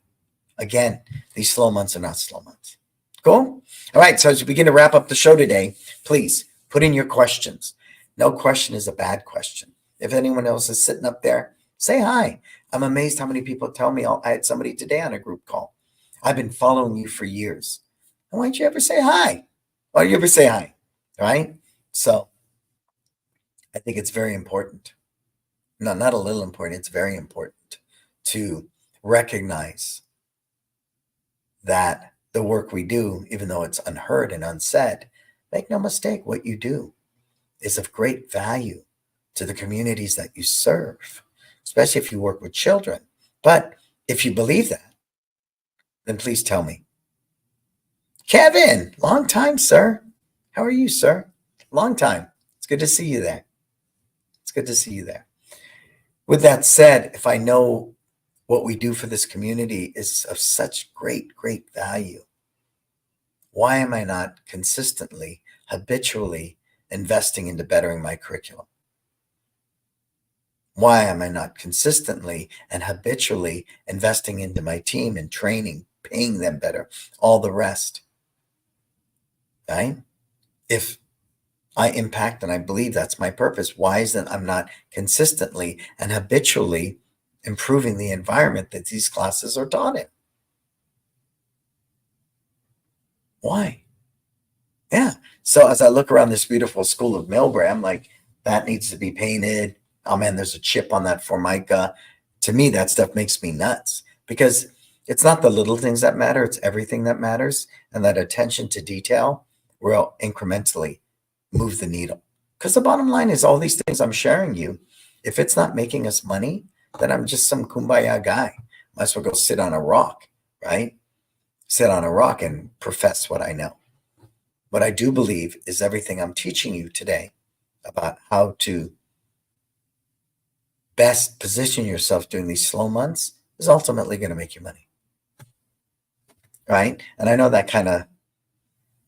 Again, these slow months are not slow months. Cool? All right. So as we begin to wrap up the show today, please put in your questions. No question is a bad question. If anyone else is sitting up there, say hi. I'm amazed how many people tell me. I had somebody today on a group call. I've been following you for years. Why don't you ever say hi? Why don't you ever say hi? Right? So I think it's very important. No, not a little important. It's very important to recognize that the work we do, even though it's unheard and unsaid, make no mistake, what you do is of great value to the communities that you serve, especially if you work with children. But if you believe that, then please tell me. Kevin, long time, sir. How are you, sir? Long time. It's good to see you there. It's good to see you there. With that said, if I know what we do for this community is of such great, great value, why am I not consistently, habitually investing into bettering my curriculum? Why am I not consistently and habitually investing into my team and training, paying them better, all the rest? Right? If I impact and I believe that's my purpose, why is it I'm not consistently and habitually improving the environment that these classes are taught in? Why? Yeah. So as I look around this beautiful school of Millbrae, I'm like, that needs to be painted. Oh man, there's a chip on that Formica. To me, that stuff makes me nuts because it's not the little things that matter, it's everything that matters. And that attention to detail will incrementally move the needle. Because the bottom line is all these things I'm sharing you, if it's not making us money, then I'm just some kumbaya guy. Might as well go sit on a rock, right? Sit on a rock and profess what I know. What I do believe is everything I'm teaching you today about how to best position yourself during these slow months is ultimately going to make you money, right? And I know that kind of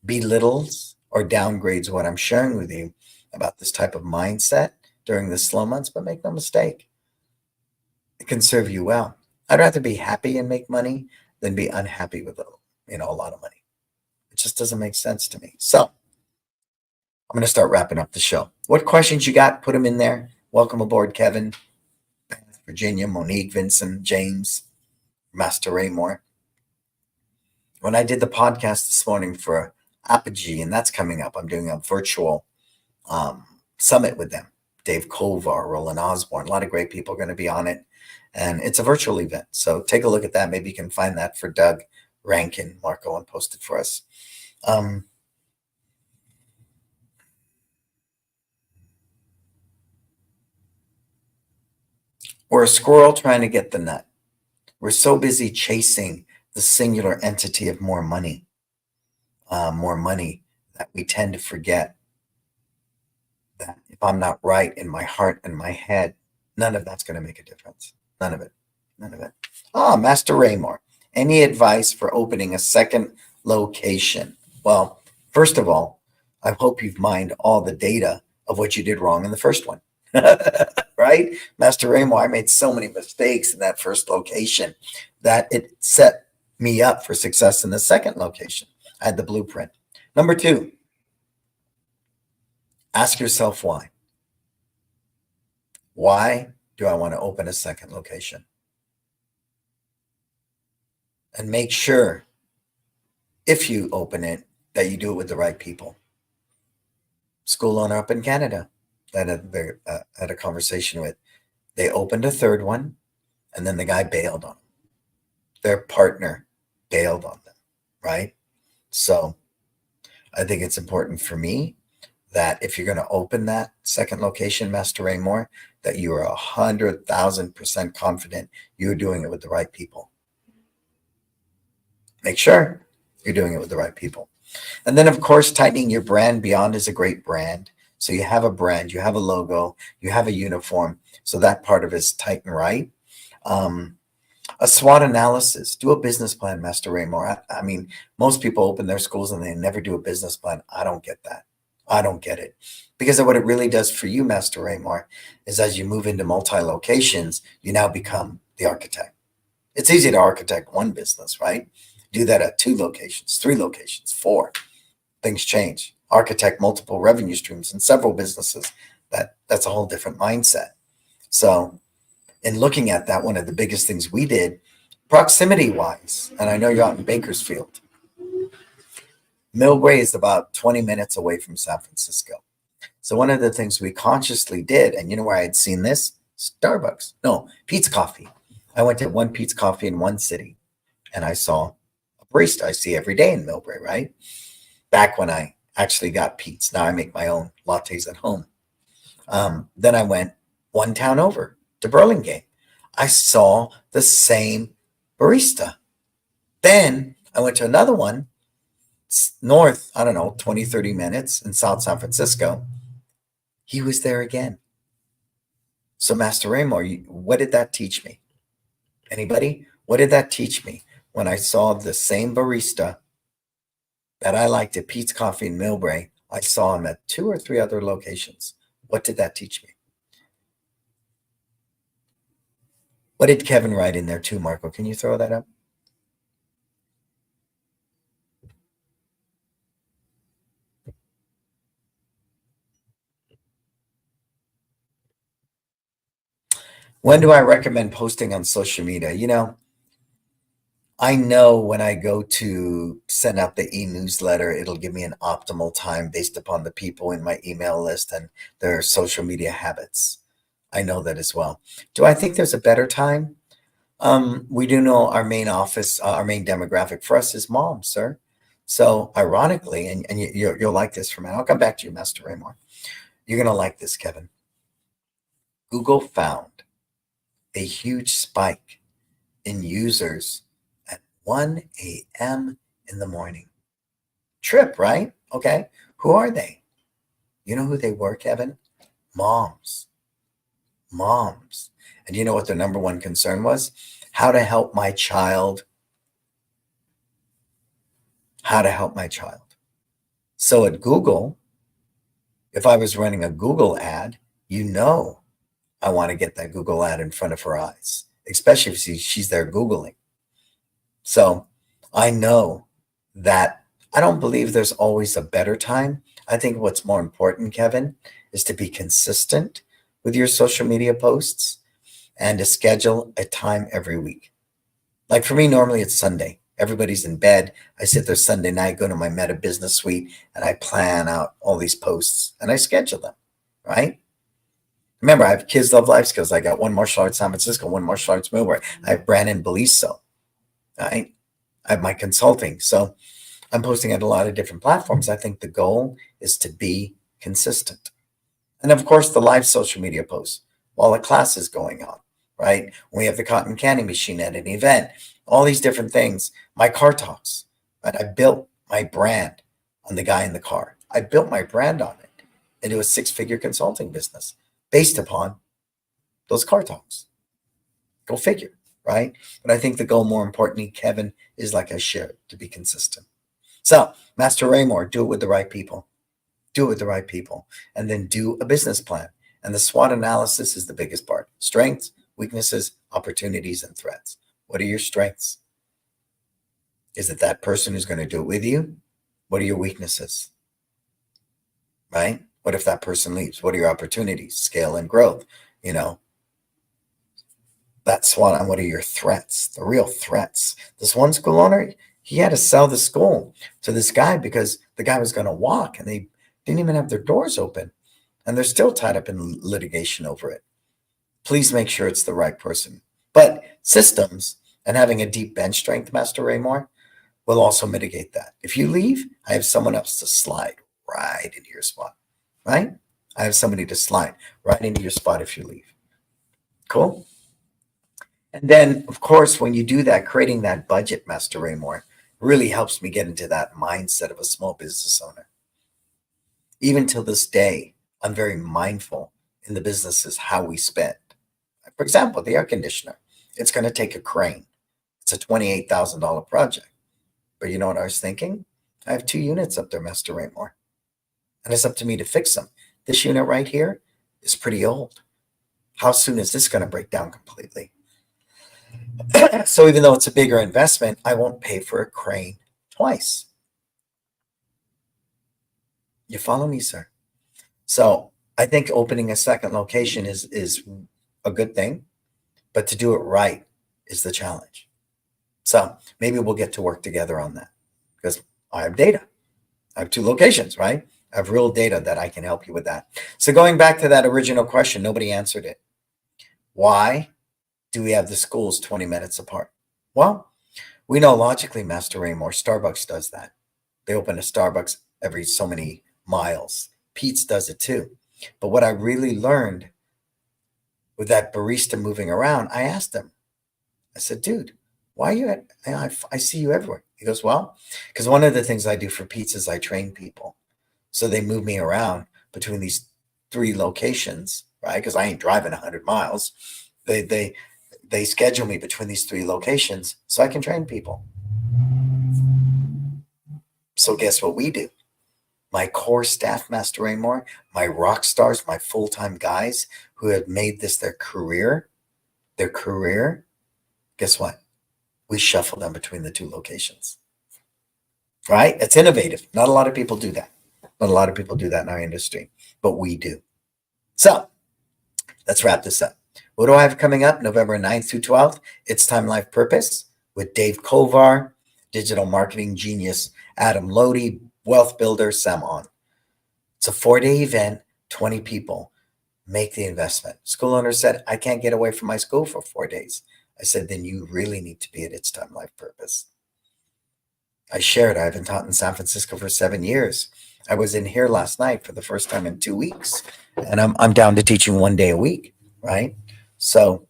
belittles or downgrades what I'm sharing with you about this type of mindset during the slow months, but make no mistake, it can serve you well. I'd rather be happy and make money than be unhappy with a lot of money. It just doesn't make sense to me. So I'm going to start wrapping up the show. What questions you got? Put them in there. Welcome aboard, Kevin, Virginia, Monique, Vincent, James, Master Raymore. When I did the podcast this morning for Apogee, and that's coming up, I'm doing a virtual summit with them. Dave Kovar, Roland Osborne, a lot of great people are going to be on it. And it's a virtual event. So take a look at that. Maybe you can find that for Doug Rankin. Marco and posted for us. We're a squirrel trying to get the nut. We're so busy chasing the singular entity of more money, that we tend to forget that if I'm not right in my heart and my head, none of that's going to make a difference. None of it. None of it. Master Raymore, any advice for opening a second location? Well, first of all, I hope you've mined all the data of what you did wrong in the first one. Right? Master Raymore, I made so many mistakes in that first location that it set me up for success in the second location. I had the blueprint. Number two, ask yourself why. Why do I want to open a second location? And make sure, if you open it, that you do it with the right people. School owner up in Canada that I had a conversation with. They opened a third one, and then the guy bailed on them. Their partner bailed on them, right? So I think it's important for me that if you're going to open that second location, Master Raymore, that you are 100,000% confident you're doing it with the right people. Make sure you're doing it with the right people. And then, of course, tightening your brand. Beyond is a great brand. So you have a brand, you have a logo, you have a uniform. So that part of it is tight and right. A SWOT analysis. Do a business plan, Master Raymore. I mean, most people open their schools and they never do a business plan. I don't get that. I don't get it. Because of what it really does for you, Master Raymore, is as you move into multi-locations, you now become the architect. It's easy to architect one business, right? Do that at 2 locations, 3 locations, 4. Things change. Architect multiple revenue streams in several businesses. That's a whole different mindset. So in looking at that, one of the biggest things we did, proximity-wise, and I know you're out in Bakersfield, Millbrae is about 20 minutes away from San Francisco. So one of the things we consciously did, and you know where I had seen this? Starbucks. No, Pete's Coffee. I went to one Pete's Coffee in one city, and I saw a barista I see every day in Millbrae, right? Back when I actually got Pete's. Now I make my own lattes at home. Then I went one town over to Burlingame. I saw the same barista. Then I went to another one north, I don't know, 20, 30 minutes in South San Francisco. He was there again. So Master Raymore, what did that teach me? Anybody? What did that teach me? When I saw the same barista that I liked at Pete's Coffee in Millbrae, I saw him at 2 or 3 other locations. What did that teach me? What did Kevin write in there too, Marco? Can you throw that up? When do I recommend posting on social media? You know, I know when I go to send out the e-newsletter, it'll give me an optimal time based upon the people in my email list and their social media habits. I know that as well. Do I think there's a better time? We do know our main office, our main demographic for us is moms, sir. So ironically, and you'll like this for me. I'll come back to you, Master Raymore. You're going to like this, Kevin. Google found a huge spike in users at 1 a.m. in the morning. Trip, right? Okay. Who are they? You know who they were, Kevin? Moms. Moms. And you know what their number one concern was? How to help my child. How to help my child. So at Google, if I was running a Google ad, you know I want to get that Google ad in front of her eyes, especially if she's there Googling. So I know that I don't believe there's always a better time. I think what's more important, Kevin, is to be consistent with your social media posts and to schedule a time every week. Like for me, normally it's Sunday. Everybody's in bed. I sit there Sunday night, go to my Meta Business Suite, and I plan out all these posts and I schedule them, right? Remember, I have Kids Love Life Skills. I got one martial arts San Francisco, one martial arts Millbrae. I have Brannon Beliso, right? I have my consulting. So I'm posting at a lot of different platforms. I think the goal is to be consistent. And of course, the live social media posts while a class is going on, right? When we have the cotton candy machine at an event, all these different things. My car talks, right? I built my brand on the guy in the car. I built my brand on it into a six-figure consulting business based upon those car talks. Go figure, right? But I think the goal, more importantly, Kevin, is like I shared, to be consistent. So, Master Raymore, do it with the right people. Do it with the right people. And then do a business plan. And the SWOT analysis is the biggest part. Strengths, weaknesses, opportunities, and threats. What are your strengths? Is it that person who's going to do it with you? What are your weaknesses? Right? What if that person leaves? What are your opportunities? Scale and growth. You know, that's SWOT. And what are your threats? The real threats. This one school owner, he had to sell the school to this guy because the guy was going to walk and they didn't even have their doors open. And they're still tied up in litigation over it. Please make sure it's the right person. But systems and having a deep bench strength, Master Raymore, will also mitigate that. If you leave, I have someone else to slide right into your spot, right? I have somebody to slide right into your spot if you leave. Cool? And then, of course, when you do that, creating that budget, Master Raymore, really helps me get into that mindset of a small business owner. Even till this day, I'm very mindful in the businesses how we spend. For example, the air conditioner, it's going to take a crane. It's a $28,000 project. But you know what I was thinking? I have 2 units up there, Master Raymore. And it's up to me to fix them. This unit right here is pretty old. How soon is this going to break down completely? So even though it's a bigger investment, I won't pay for a crane twice. You follow me, sir? So I think opening a second location is a good thing, but to do it right is the challenge. So maybe we'll get to work together on that because I have data. I have 2 locations, right? I have real data that I can help you with that. So going back to that original question, nobody answered it. Why do we have the schools 20 minutes apart? Well, we know logically, Master Raymore, Starbucks does that. They open a Starbucks every so many miles. Pete's does it too. But what I really learned with that barista moving around, I asked him, I said, dude, why are you at, I see you everywhere. He goes, well, because one of the things I do for Pete's is I train people. So they move me around between these 3 locations, right? Because I ain't driving 100 miles. They schedule me between these 3 locations so I can train people. So guess what we do? My core staff, Master Raymore, my rock stars, my full-time guys who have made this their career, guess what? We shuffle them between the 2 locations, right? It's innovative. Not a lot of people do that. Not a lot of people do that in our industry, but we do. So let's wrap this up. What do I have coming up? November 9th through 12th, It's Time Life Purpose with Dave Kovar, digital marketing genius, Adam Lodi, wealth builder, Sam On. It's a 4-day event, 20 people. Make the investment. School owner said, I can't get away from my school for 4 days. I said, then you really need to be at It's Time Life Purpose. I shared, I haven't taught in San Francisco for 7 years. I was in here last night for the first time in 2 weeks, and I'm down to teaching 1 day a week, right? So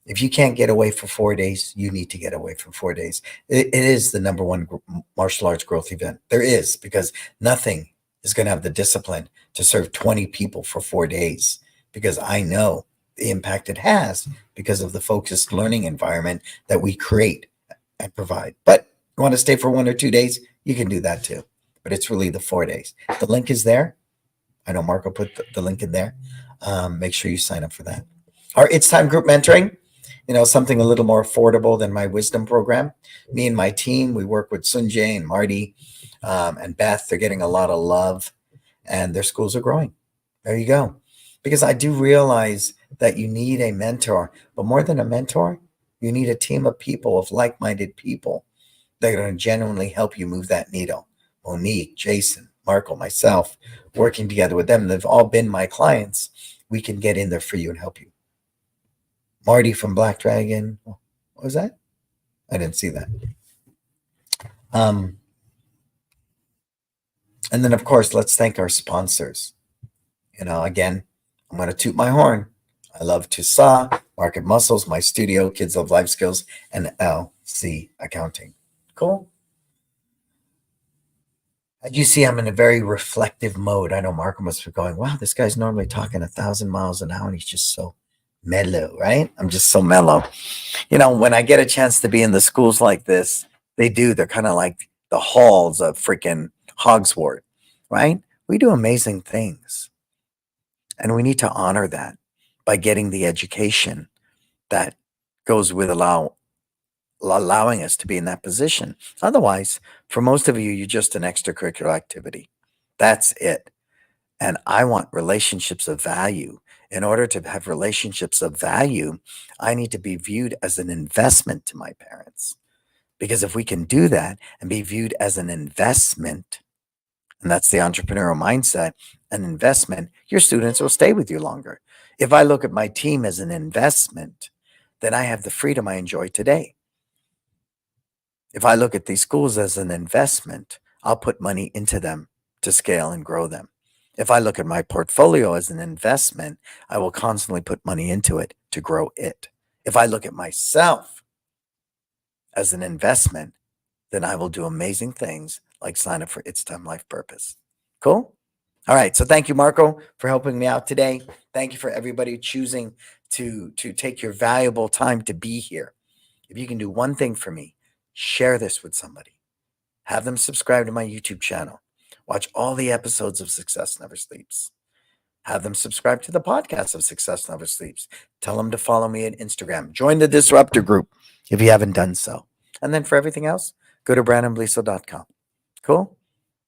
if you can't get away for 4 days, you need to get away for 4 days. It is the number 1 martial arts growth event. There is, because nothing is going to have the discipline to serve 20 people for 4 days, because I know the impact it has because of the focused learning environment that we create and provide. But you want to stay for 1 or 2 days, you can do that too. But it's really the 4 days. The link is there. I know Marco put the link in there. Make sure you sign up for that. Our It's Time group mentoring, something a little more affordable than my wisdom program. Me and my team, we work with Sunjay and Marty and Beth. They're getting a lot of love and their schools are growing. There you go. Because I do realize that you need a mentor, but more than a mentor, you need a team of people, of like-minded people that are going to genuinely help you move that needle. Monique, Jason, Marco, myself, working together with them. They've all been my clients. We can get in there for you and help you. Marty from Black Dragon. What was that? I didn't see that. And then, of course, let's thank our sponsors. Again, I'm going to toot my horn. I love Tusa, Market Muscles, My Studio, Kids Love Life Skills, and LC Accounting. Cool. As you see, I'm in a very reflective mode. I know Marco must be going, wow, this guy's normally talking 1,000 miles an hour and he's just so mellow, right? I'm just so mellow. When I get a chance to be in the schools like this, they're kind of like the halls of freaking Hogswort, right? We do amazing things. And we need to honor that by getting the education that goes with allowing us to be in that position. Otherwise, for most of you, you're just an extracurricular activity. That's it. And I want relationships of value. In order to have relationships of value, I need to be viewed as an investment to my parents. Because if we can do that and be viewed as an investment, and that's the entrepreneurial mindset, an investment, your students will stay with you longer. If I look at my team as an investment, then I have the freedom I enjoy today. If I look at these schools as an investment, I'll put money into them to scale and grow them. If I look at my portfolio as an investment, I will constantly put money into it to grow it. If I look at myself as an investment, then I will do amazing things like sign up for It's Time Life Purpose. Cool? All right. So thank you, Marco, for helping me out today. Thank you for everybody choosing to take your valuable time to be here. If you can do one thing for me, share this with somebody. Have them subscribe to my YouTube channel. Watch all the episodes of Success Never Sleeps. Have them subscribe to the podcast of Success Never Sleeps. Tell them to follow me on Instagram. Join the Disruptor group if you haven't done so. And then for everything else, go to brannonbeliso.com. Cool?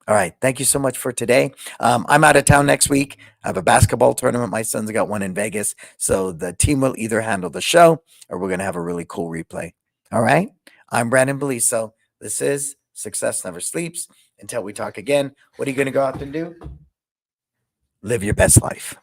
All right. Thank you so much for today. I'm out of town next week. I have a basketball tournament. My son's got one in Vegas. So the team will either handle the show or we're going to have a really cool replay. All right. I'm Brannon Beliso. This is Success Never Sleeps. Until we talk again, what are you going to go out and do? Live your best life.